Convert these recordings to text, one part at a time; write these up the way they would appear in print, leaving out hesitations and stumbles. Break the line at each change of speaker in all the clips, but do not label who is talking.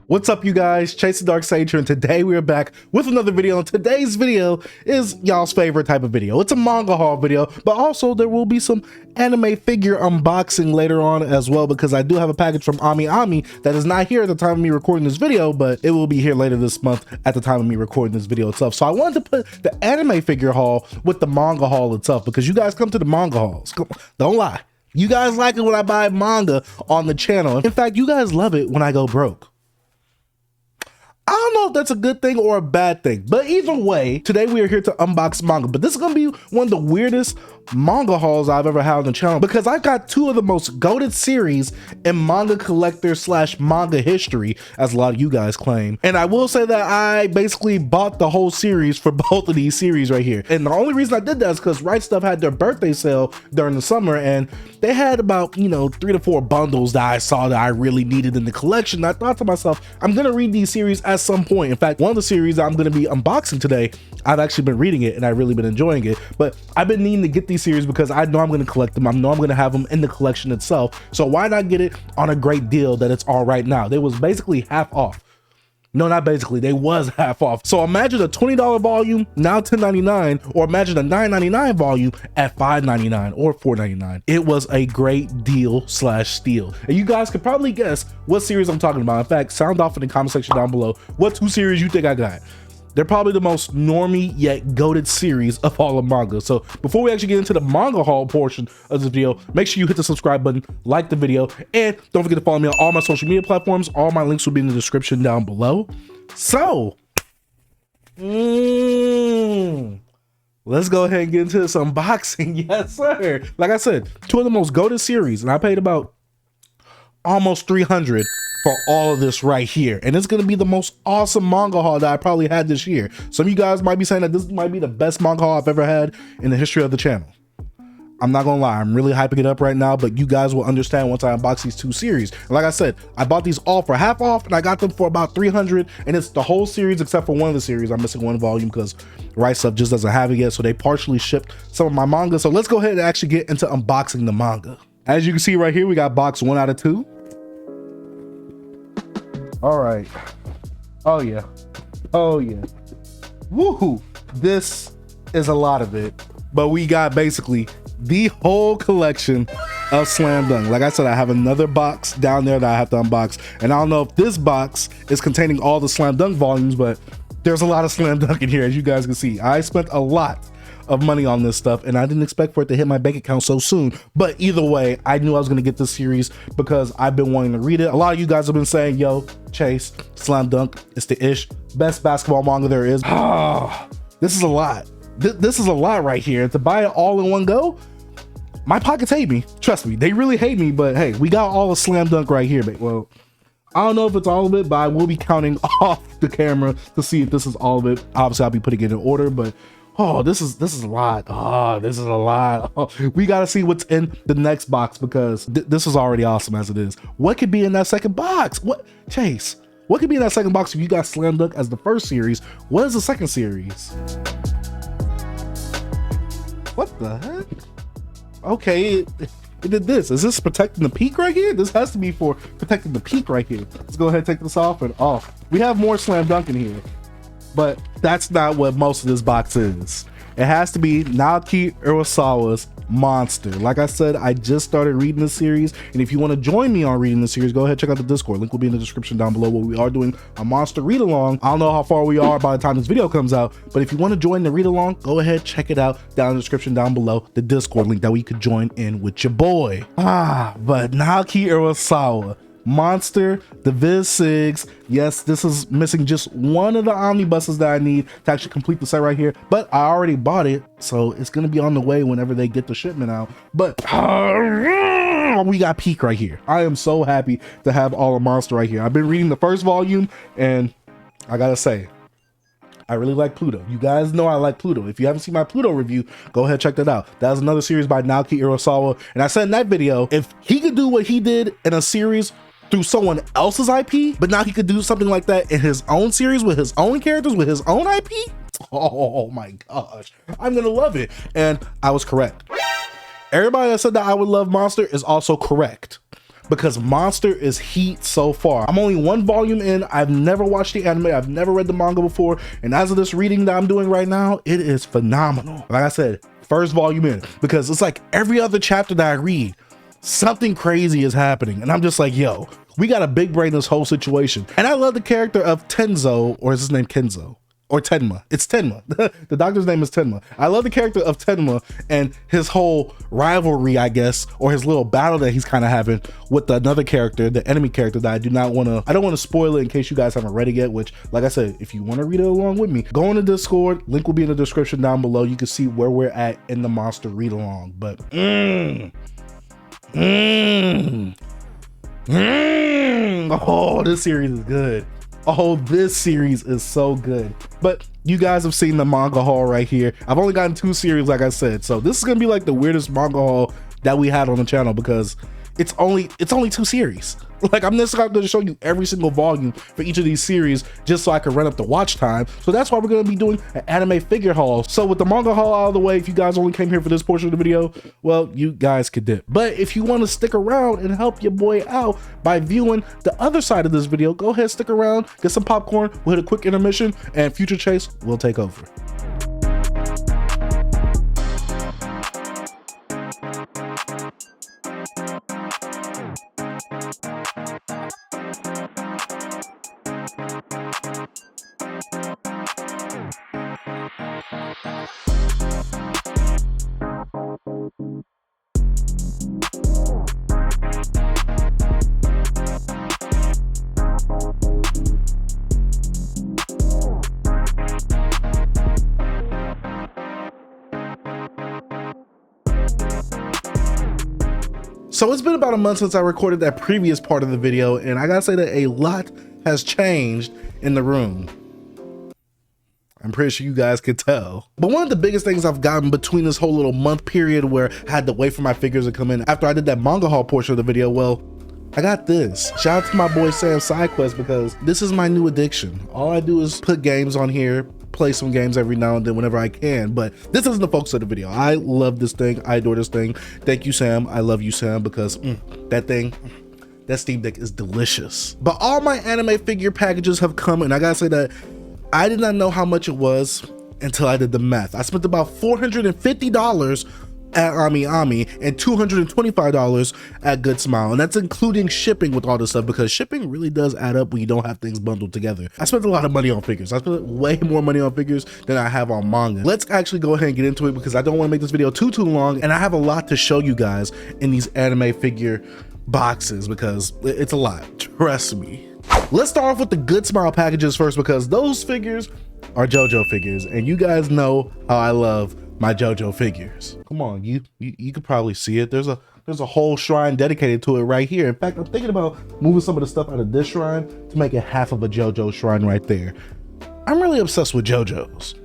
What's up, you guys? Chase the Dark Sage here, and today we are back with another video. And today's video is y'all's favorite type of video. It's a manga haul video, but also there will be some anime figure unboxing later on as well, because I do have a package from Ami that is not here at the time of me recording this video, but it will be here later this month at the time of me recording this video itself. So I wanted to put the anime figure haul with the manga haul itself, because you guys come to the manga hauls. Don't lie. You guys like it when I buy manga on the channel. In fact, you guys love it when I go broke. I don't know if that's a good thing or a bad thing, but either way, today we are here to unbox manga. But this is gonna be one of the weirdest manga hauls I've ever had on the channel, because I've got two of the most goated series in manga collector / manga history, as a lot of you guys claim. And I will say that I basically bought the whole series for both of these series right here. And the only reason I did that is because Right Stuff had their birthday sale during the summer, and they had about, 3 to 4 bundles that I saw that I really needed in the collection. And I thought to myself, I'm gonna read these series at some point. In fact, one of the series that I'm gonna be unboxing today, I've actually been reading it and I've really been enjoying it. But I've been needing to get these series because I know I'm going to collect them. I know I'm going to have them in the collection itself. So why not get it on a great deal that it's all right now? They was basically half off. No, not basically, they was half off. So imagine a $20 volume, now $10.99, or imagine a $9.99 volume at $5.99 or $4.99. It was a great deal / steal. And you guys could probably guess what series I'm talking about. In fact, sound off in the comment section down below what 2 series you think I got. They're probably the most normie yet goated series of all of manga. So before we actually get into the manga haul portion of this video, make sure you hit the subscribe button, like the video, and don't forget to follow me on all my social media platforms. All my links will be in the description down below. So, let's go ahead and get into this unboxing. Yes, sir. Like I said, 2 of the most goated series, and I paid about almost $300 for all of this right here, and it's gonna be the most awesome manga haul that I probably had this year. Some of you guys might be saying that this might be the best manga haul I've ever had in the history of the channel. I'm not gonna lie, I'm really hyping it up right now, but you guys will understand once I unbox these 2 series. And like I said, I bought these all for half off, and I got them for about $300, and it's the whole series except for one of the series. I'm missing one volume because Right Stuff just doesn't have it yet, so they partially shipped some of my manga. So let's go ahead and actually get into unboxing the manga. As you can see right here, we got box 1 out of 2. All right. Oh yeah. Oh yeah. Woohoo. This is a lot of it, but we got basically the whole collection of Slam Dunk. Like I said, I have another box down there that I have to unbox, and I don't know if this box is containing all the Slam Dunk volumes, but there's a lot of Slam Dunk in here, as you guys can see. I spent a lot of money on this stuff, and I didn't expect for it to hit my bank account so soon. But either way, I knew I was gonna get this series because I've been wanting to read it. A lot of you guys have been saying, yo, Chase, Slam Dunk, it's the ish. Best basketball manga there is. This is a lot. This is a lot right here. To buy it all in one go, my pockets hate me. Trust me, they really hate me, but hey, we got all of Slam Dunk right here. But well, I don't know if it's all of it, but I will be counting off the camera to see if this is all of it. Obviously, I'll be putting it in order, but oh, this is a lot. Oh, this is a lot. Oh, we got to see what's in the next box, because this is already awesome as it is. What could be in that second box? What, Chase? What could be in that second box if you got Slam Dunk as the first series? What is the second series? What the heck? Okay, it did this. Is this protecting the peak right here? This has to be for protecting the peak right here. Let's go ahead and take this off, and oh, we have more Slam Dunk in here. But that's not what most of this box is. It has to be Naoki Urasawa's Monster. Like I said, I just started reading this series, and if you want to join me on reading this series, go ahead, check out the Discord. Link will be in the description down below, where we are doing a monster read along. I don't know how far we are by the time this video comes out, but if you want to join the read along, go ahead, check it out down in the description down below, the Discord link that we could join in with your boy. But Naoki Urasawa Monster, the Viz Sigs. Yes, this is missing just one of the omnibuses that I need to actually complete the set right here, but I already bought it, so it's gonna be on the way whenever they get the shipment out. But we got Peak right here. I am so happy to have all of Monster right here. I've been reading the first volume, and I gotta say, I really like Pluto. You guys know I like Pluto. If you haven't seen my Pluto review, go ahead, check that out. That was another series by Naoki Urasawa, and I said in that video, if he could do what he did in a series through someone else's IP, but now he could do something like that in his own series with his own characters, with his own IP. Oh my gosh, I'm gonna love it. And I was correct. Everybody that said that I would love Monster is also correct. because Monster is heat so far. I'm only one volume in. I've never watched the anime. I've never read the manga before. And as of this reading that I'm doing right now, it is phenomenal. Like I said, first volume in, because it's like every other chapter that I read, something crazy is happening. And I'm just like, yo, we got a big brain in this whole situation. And I love the character of Tenzo, or is his name Kenzo? Or Tenma. It's Tenma. The doctor's name is Tenma. I love the character of Tenma and his whole rivalry, I guess, or his little battle that he's kind of having with another character, the enemy character that I don't want to spoil it in case you guys haven't read it yet, which, like I said, if you want to read it along with me, go on the Discord. Link will be in the description down below. You can see where we're at in the Monster read along. But oh, this series is good. Oh, this series is so good. But you guys have seen the manga haul right here. I've only gotten 2 series, like I said. So this is gonna be like the weirdest manga haul that we had on the channel, because it's only 2 series. Like, I'm just going to show you every single volume for each of these series just so I can run up the watch time. So that's why we're going to be doing an anime figure haul. So with the manga haul out of the way, if you guys only came here for this portion of the video, well, you guys could dip. But if you want to stick around and help your boy out by viewing the other side of this video, go ahead, stick around, get some popcorn, we'll hit a quick intermission, and Future Chase will take over. So it's been about a month since I recorded that previous part of the video, and I gotta say that a lot has changed in the room. I'm pretty sure you guys could tell. But one of the biggest things I've gotten between this whole little month period where I had to wait for my figures to come in after I did that manga haul portion of the video, well, I got this. Shout out to my boy Sam SideQuest, because this is my new addiction. All I do is put games on here, play some games every now and then whenever I can, but this isn't the focus of the video. I love this thing. I adore this thing. Thank you, Sam. I love you, Sam, because that Steam Deck is delicious. But all my anime figure packages have come, and I gotta say that I did not know how much it was until I did the math. I spent about $450 at Ami and $225 at Good Smile, and that's including shipping with all this stuff, because shipping really does add up when you don't have things bundled together. I spent a lot of money on figures. I spent way more money on figures than I have on manga. Let's actually go ahead and get into it, because I don't want to make this video too long, and I have a lot to show you guys in these anime figure boxes, because it's a lot, trust me. Let's start off with the Good Smile packages first, because those figures are JoJo figures, and you guys know how I love my JoJo figures. Come on, you could probably see it. There's a whole shrine dedicated to it right here. In fact, I'm thinking about moving some of the stuff out of this shrine to make it half of a JoJo shrine right there. I'm really obsessed with JoJo's.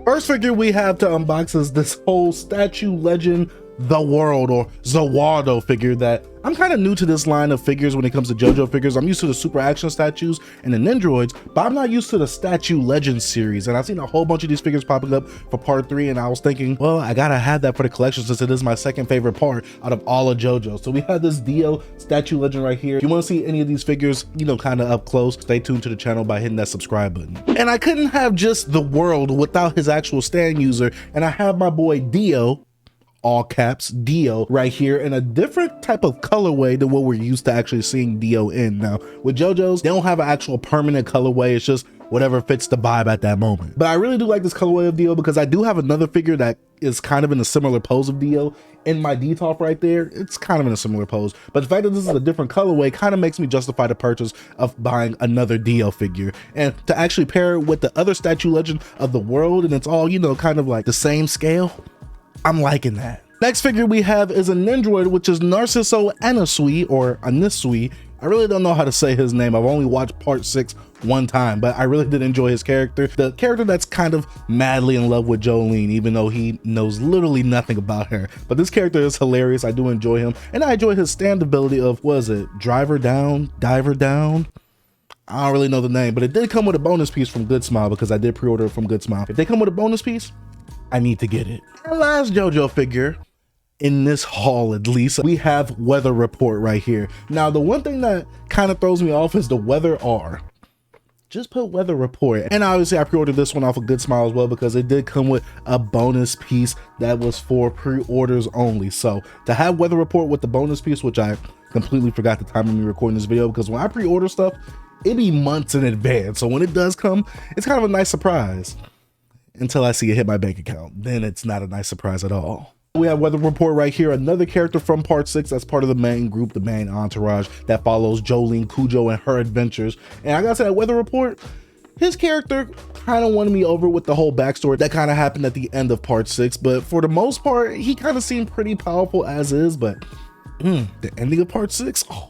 First figure we have to unbox is this whole statue legend, The World, or Zawado figure that I'm kind of new to this line of figures when it comes to JoJo figures. I'm used to the super action statues and the Nindroids, but I'm not used to the statue legend series. And I've seen a whole bunch of these figures popping up for part 3, and I was thinking, well, I gotta have that for the collection since it is my second favorite part out of all of JoJo. So we have this Dio statue legend right here. If you want to see any of these figures, you know, kind of up close, stay tuned to the channel by hitting that subscribe button. And I couldn't have just The World without his actual stand user, and I have my boy Dio, all caps, Dio, right here in a different type of colorway than what we're used to actually seeing Dio in. Now, with JoJo's, they don't have an actual permanent colorway. It's just whatever fits the vibe at that moment. But I really do like this colorway of Dio, because I do have another figure that is kind of in a similar pose of Dio. In my D-top right there, it's kind of in a similar pose. But the fact that this is a different colorway kind of makes me justify the purchase of buying another Dio figure. And to actually pair it with the other statue legend of The World, and it's all, you know, kind of like the same scale, I'm liking that. Next figure we have is a Nindroid, which is Narciso Anisui, or Anisui. I really don't know how to say his name. I've only watched part 6 one time, but I really did enjoy his character. The character that's kind of madly in love with Jolene, even though he knows literally nothing about her. But this character is hilarious. I do enjoy him, and I enjoy his stand ability of, what is it, driver down, diver down? I don't really know the name, but it did come with a bonus piece from Good Smile because I did pre-order it from Good Smile. If they come with a bonus piece, I need to get it. And last JoJo figure, in this haul at least, we have Weather Report right here. Now, the one thing that kind of throws me off is the Weather R. Just put Weather Report. And obviously I pre-ordered this one off of Good Smile as well because it did come with a bonus piece that was for pre-orders only. So to have Weather Report with the bonus piece, which I completely forgot the time of me recording this video, because when I pre-order stuff, it be months in advance. So when it does come, it's kind of a nice surprise until I see it hit my bank account. Then it's not a nice surprise at all. We have Weather Report right here, another character from part 6 that's part of the main group, the main entourage that follows Jolene Cujo and her adventures. And I gotta say, that Weather Report, his character kind of won me over with the whole backstory that kind of happened at the end of part 6, but for the most part, he kind of seemed pretty powerful as is. But the ending of part 6, oh,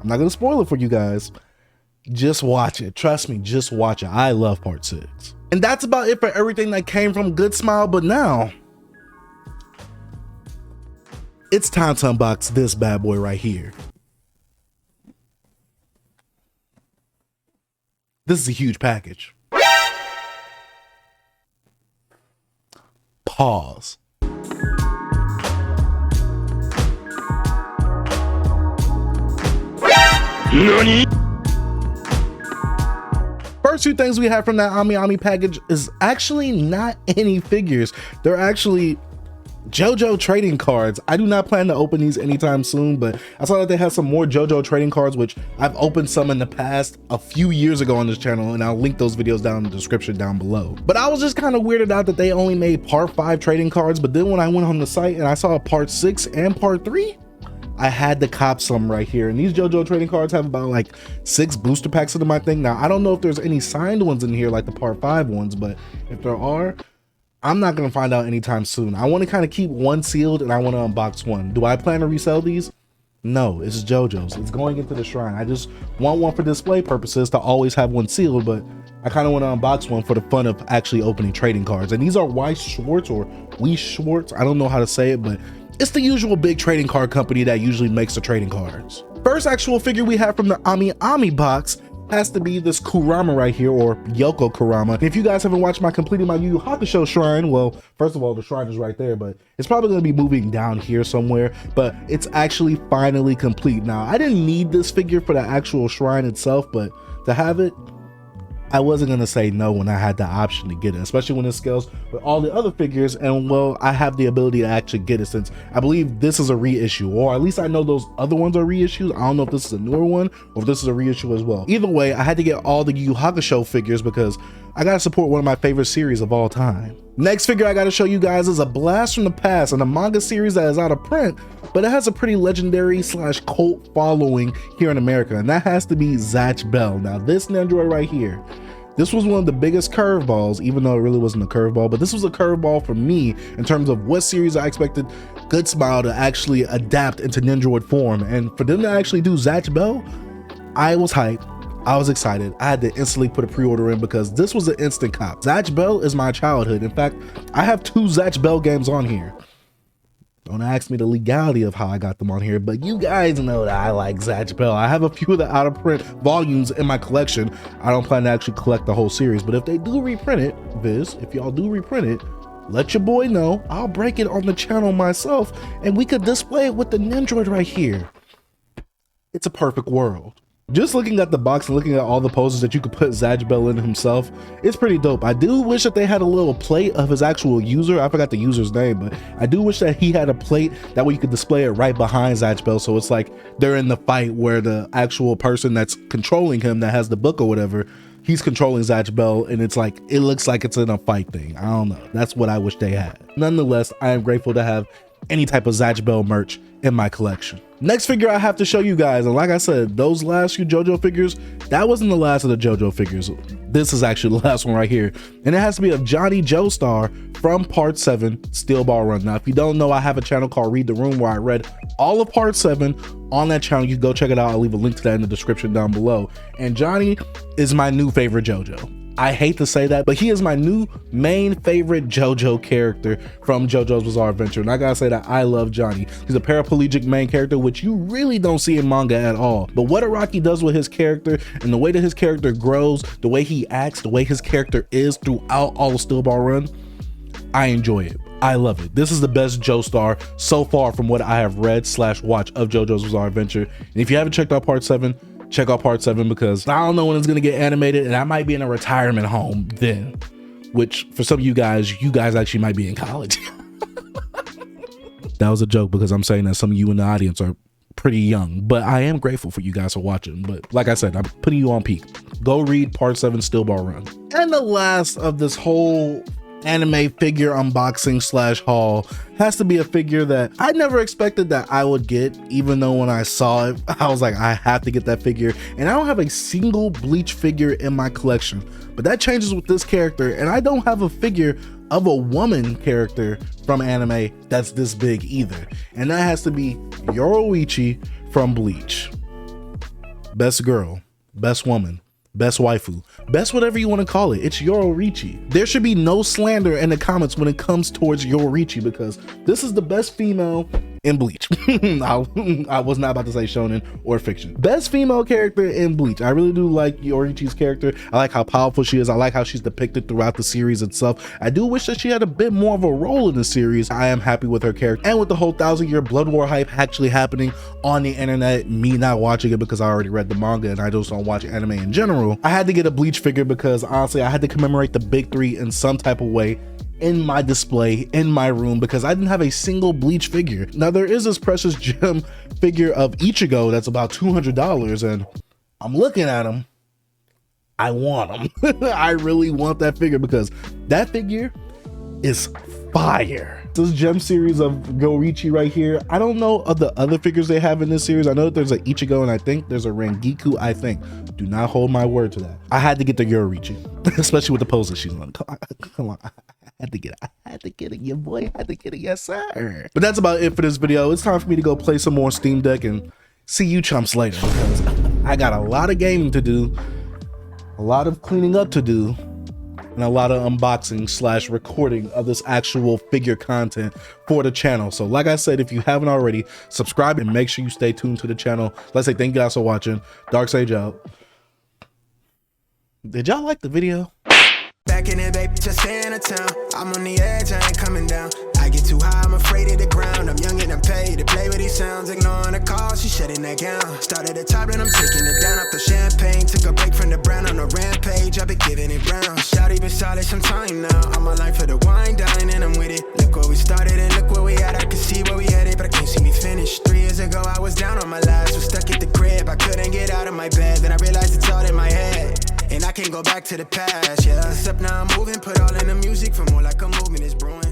I'm not gonna spoil it for you guys. Just watch it. Trust me, just watch it. I love part 6. And that's about it for everything that came from Good Smile. But now it's time to unbox this bad boy right here. This is a huge package. Pause. NANI? First two things we have from that Ami Ami package is actually not any figures. They're actually JoJo trading cards. I do not plan to open these anytime soon, but I saw that they have some more JoJo trading cards, which I've opened some in the past a few years ago on this channel, and I'll link those videos down in the description down below. But I was just kind of weirded out that they only made part 5 trading cards, but then when I went on the site and I saw part 6 and part 3, I had to cop some right here. And these JoJo trading cards have about like 6 booster packs in them, I think. Now, I don't know if there's any signed ones in here like the part 5 ones, but if there are, I'm not gonna find out anytime soon. I want to kind of keep one sealed and I want to unbox one. Do I plan to resell these? No, it's JoJo's. It's going into the shrine. I just want one for display purposes to always have one sealed, but I kind of want to unbox one for the fun of actually opening trading cards. And these are Weiss Schwarz or Weiss Schwarz. I don't know how to say it, but it's the usual big trading card company that usually makes the trading cards. First actual figure we have from the Ami Ami box has to be this Kurama right here, or Yoko Kurama. If you guys haven't watched my completing my Yu Yu Hakusho shrine, well, first of all, the shrine is right there, but it's probably going to be moving down here somewhere, but it's actually finally complete. Now, I didn't need this figure for the actual shrine itself, but to have it, I wasn't going to say no when I had the option to get it, especially when it scales with all the other figures. And well, I have the ability to actually get it since I believe this is a reissue, or at least I know those other ones are reissues. I don't know if this is a newer one or if this is a reissue as well. Either way, I had to get all the Yu Yu Hakusho figures because I got to support one of my favorite series of all time. Next figure I got to show you guys is a blast from the past and a manga series that is out of print, but it has a pretty legendary / cult following here in America, and that has to be Zatch Bell. Now this Nendroid right here, this was one of the biggest curveballs, even though it really wasn't a curveball, but this was a curveball for me in terms of what series I expected Good Smile to actually adapt into Nendroid form. And for them to actually do Zatch Bell, I was hyped. I was excited. I had to instantly put a pre-order in because this was an instant cop. Zatch Bell is my childhood. In fact, I have 2 Zatch Bell games on here. Don't ask me the legality of how I got them on here, but you guys know that I like Zatch Bell. I have a few of the out of print volumes in my collection. I don't plan to actually collect the whole series, but if they do reprint it, if y'all do reprint it, let your boy know. I'll break it on the channel myself and we could display it with the Nendroid right here. It's a perfect world. Just looking at the box and looking at all the poses that you could put Zatch Bell in himself, it's pretty dope. I do wish that they had a little plate of his actual user. I forgot the user's name, but I do wish that he had a plate. That way you could display it right behind Zatch Bell. So it's like they're in the fight where the actual person that's controlling him, that has the book or whatever, he's controlling Zatch Bell, and it's like, it looks like it's in a fight thing. I don't know. That's what I wish they had. Nonetheless, I am grateful to have any type of Zatch Bell merch in my collection. Next figure I have to show you guys, and like I said, those last few JoJo figures, that wasn't the last of the JoJo figures. This is actually the last one right here, and it has to be a Johnny Joestar from part 7 Steel Ball Run. Now if you don't know, I have a channel called Read the Room where I read all of part 7 on that channel. You can go check it out. I'll leave a link to that in the description down below. And Johnny is my new favorite JoJo. I hate to say that, but he is my new main favorite JoJo character from JoJo's Bizarre Adventure. And I gotta say that I love Johnny. He's a paraplegic main character, which you really don't see in manga at all. But what Araki does with his character and the way that his character grows, the way he acts, the way his character is throughout all of Steel Ball Run, I enjoy it. I love it. This is the best Joestar so far from what I have read / watched of JoJo's Bizarre Adventure. And if you haven't checked out part 7, check out part 7, because I don't know when it's gonna get animated, and I might be in a retirement home then, which for some of you guys actually might be in college. That was a joke, because I'm saying that some of you in the audience are pretty young, but I am grateful for you guys for watching. But like I said, I'm putting you on peak. Go read part 7 Steel Ball Run. And the last of this whole anime figure unboxing / haul has to be a figure that I never expected that I would get, even though when I saw it, I was like, I have to get that figure. And I don't have a single Bleach figure in my collection, but that changes with this character. And I don't have a figure of a woman character from anime that's this big either. And that has to be Yoruichi from Bleach. Best girl, best woman, best waifu, best whatever you want to call it. It's Yoruichi. There should be no slander in the comments when it comes towards Yoruichi, because this is the best female in Bleach. I was not about to say shonen or fiction. Best female character in Bleach. I really do like Yoruichi's character. I like how powerful she is. I like how she's depicted throughout the series itself. I do wish that she had a bit more of a role in the series. I am happy with her character, and with the whole 1,000-year Blood War hype actually happening on the internet, me not watching it because I already read the manga and I just don't watch anime in general, I had to get a Bleach figure because honestly I had to commemorate the big 3 in some type of way in my display in my room, because I didn't have a single Bleach figure. Now there is this precious gem figure of Ichigo that's about $200, and I'm looking at him. I want him. I really want that figure, because that figure is fire. This gem series of Yoruichi right here, I don't know of the other figures they have in this series. I know that there's an Ichigo and I think there's a Rangiku, I think. Do not hold my word to that. I had to get the Yoruichi, especially with the pose that she's on. Come on. I had to get it, your boy. I had to get it, yes sir. But that's about it for this video. It's time for me to go play some more Steam Deck and see you chumps later, because I got a lot of gaming to do, a lot of cleaning up to do, and a lot of unboxing / recording of this actual figure content for the channel. So like I said, if you haven't already, subscribe and make sure you stay tuned to the channel. Let's say thank you guys for watching. Dark Sage out. Did y'all like the video?
Back in it, baby, just staying in town. I'm on the edge, I ain't coming down. I get too high, I'm afraid of the ground. I'm young and I'm paid to play with these sounds. Ignoring the call, she shutting that down. Started at the top and I'm taking it down. Off the champagne, took a break from the brown. On a rampage, I've been giving it brown. Shawty been solid some time now. I'm alive for the wine, dine, and I'm with it. Look where we started and look where we at. I can see where we headed, but I can't see me finish. 3 years ago, I was down on my last. Was stuck at the crib, I couldn't get out of my bed. Then I realized it's all in my head, and I can't go back to the past, yeah. Except now I'm moving, put all in the music for more like a movement is brewing.